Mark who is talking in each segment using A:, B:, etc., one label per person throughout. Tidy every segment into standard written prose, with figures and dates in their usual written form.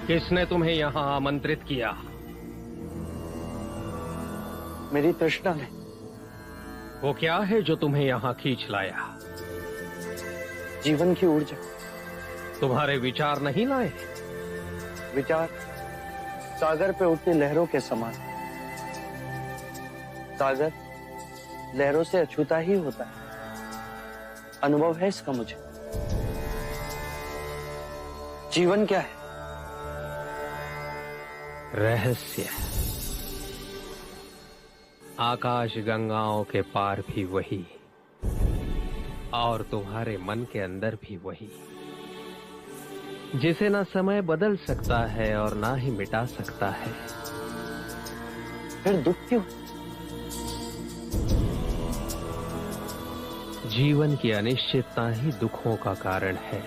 A: किसने तुम्हें यहाँ आमंत्रित किया?
B: मेरी तृष्णा ने।
A: वो क्या है जो तुम्हें यहाँ खींच लाया?
B: जीवन की ऊर्जा।
A: तुम्हारे विचार नहीं लाए?
B: विचार सागर पे उठती लहरों के समान। सागर लहरों से अछूता ही होता है। अनुभव है इसका मुझे। जीवन क्या है?
A: रहस्य। आकाश गंगाओं के पार भी वही, और तुम्हारे मन के अंदर भी वही, जिसे ना समय बदल सकता है और ना ही मिटा सकता है।
B: फिर दुख क्यों?
A: जीवन की अनिश्चितता ही दुखों का कारण है।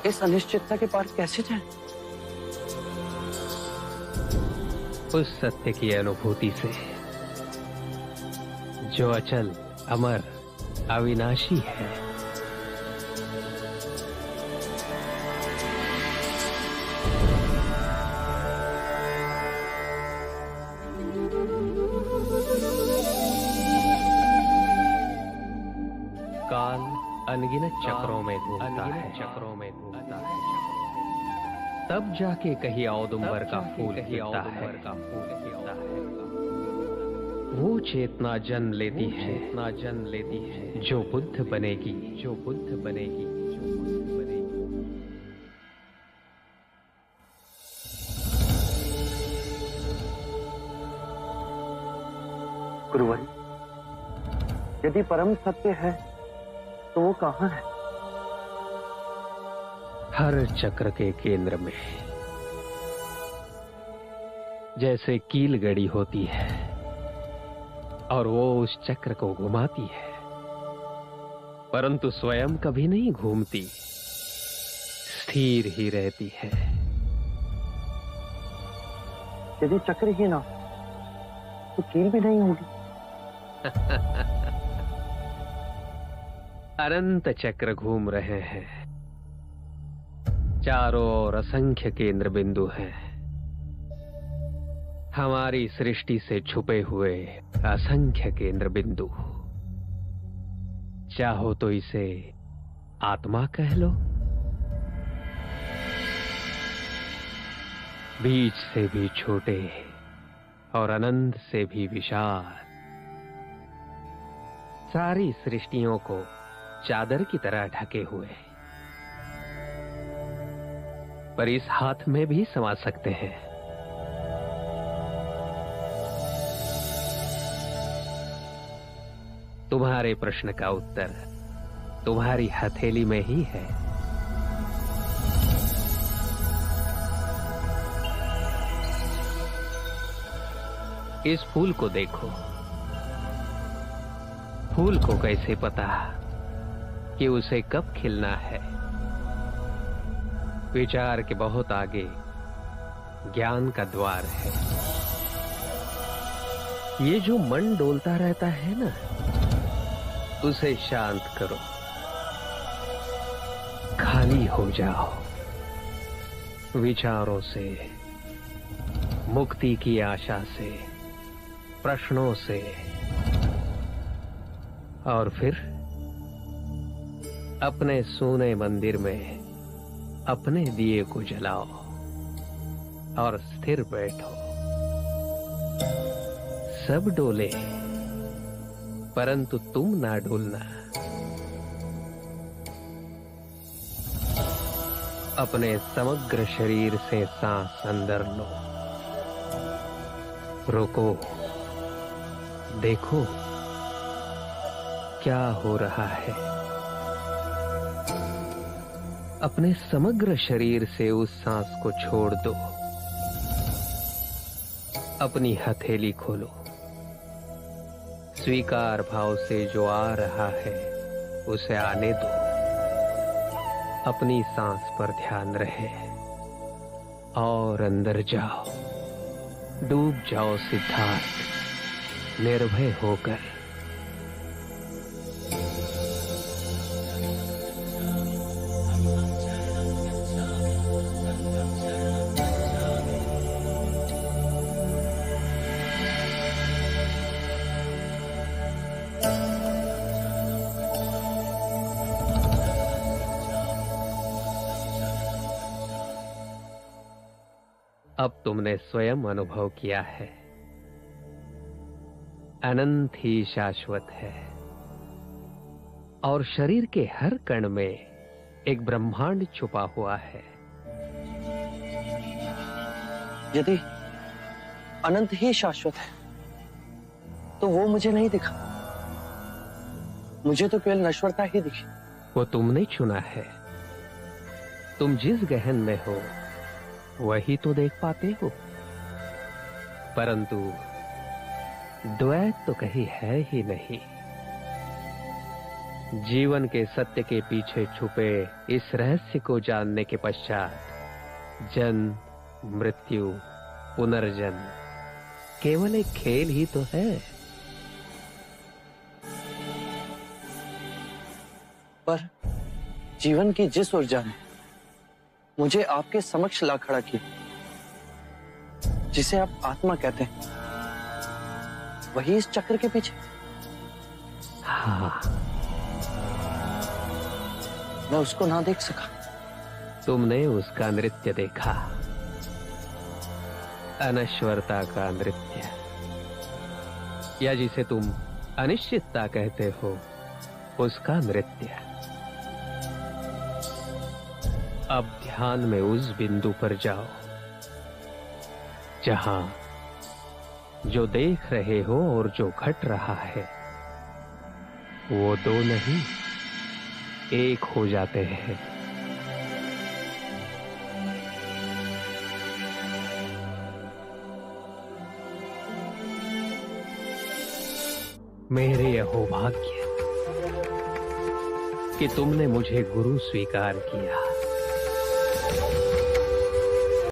B: इस अनिश्चितता के पार कैसे जाएं?
A: उस सत्य की अनुभूति से जो अचल, अमर, अविनाशी है। काल अनगिनत चक्रों में घूमता है, तब जाके कहीं औदुंबर का फूल खिलता है। वो चेतना जन्म लेती है, जो बुद्ध बनेगी।
B: गुरुवर, यदि परम सत्य है तो वो कहाँ है?
A: हर चक्र के केंद्र में जैसे कील गड़ी होती है और वो उस चक्र को घुमाती है, परंतु स्वयं कभी नहीं घूमती, स्थिर ही रहती है।
B: यदि चक्र ही ना तो कील भी नहीं होगी।
A: अनंत चक्र घूम रहे हैं, चारों ओर असंख्य केंद्र बिंदु हैं। हमारी सृष्टि से छुपे हुए असंख्य केंद्र बिंदु। चाहो तो इसे आत्मा कह लो। बीज से भी छोटे और अनंत से भी विशाल, सारी सृष्टियों को चादर की तरह ढके हुए, पर इस हाथ में भी समा सकते हैं। तुम्हारे प्रश्न का उत्तर तुम्हारी हथेली में ही है। इस फूल को देखो। फूल को कैसे पता कि उसे कब खिलना है? विचार के बहुत आगे ज्ञान का द्वार है। ये जो मन डोलता रहता है ना, उसे शांत करो, खाली हो जाओ विचारों से, मुक्ति की आशा से, प्रश्नों से, और फिर अपने सोने मंदिर में अपने दिए को जलाओ और स्थिर बैठो। सब डोले परंतु तुम ना डोलना। अपने समग्र शरीर से सांस अंदर लो, रुको, देखो क्या हो रहा है। अपने समग्र शरीर से उस सांस को छोड़ दो। अपनी हथेली खोलो। स्वीकार भाव से जो आ रहा है उसे आने दो। अपनी सांस पर ध्यान रहे और अंदर जाओ, डूब जाओ सिद्धार्थ, निर्भय होकर। अब तुमने स्वयं अनुभव किया है, अनंत ही शाश्वत है और शरीर के हर कण में एक ब्रह्मांड छुपा हुआ है।
B: यदि अनंत ही शाश्वत है तो वो मुझे नहीं दिखा, मुझे तो केवल नश्वरता ही दिखी।
A: वो तुमने चुना है, तुम जिस गहन में हो वही तो देख पाते हो, परंतु द्वैत तो कहीं है ही नहीं। जीवन के सत्य के पीछे छुपे इस रहस्य को जानने के पश्चात जन्म, मृत्यु, पुनर्जन्म केवल एक खेल ही तो है।
B: पर जीवन की जिस ऊर्जा ने मुझे आपके समक्ष ला खड़ा किया, जिसे आप आत्मा कहते हैं, वही इस चक्र के पीछे।
A: हाँ,
B: मैं उसको ना देख सका।
A: तुमने उसका नृत्य देखा, अनश्वरता का नृत्य, या जिसे तुम अनिश्चितता कहते हो, उसका नृत्य। अब ध्यान में उस बिंदु पर जाओ जहां जो देख रहे हो और जो घट रहा है वो दो नहीं, एक हो जाते हैं। मेरे अहोभाग्य कि तुमने मुझे गुरु स्वीकार किया।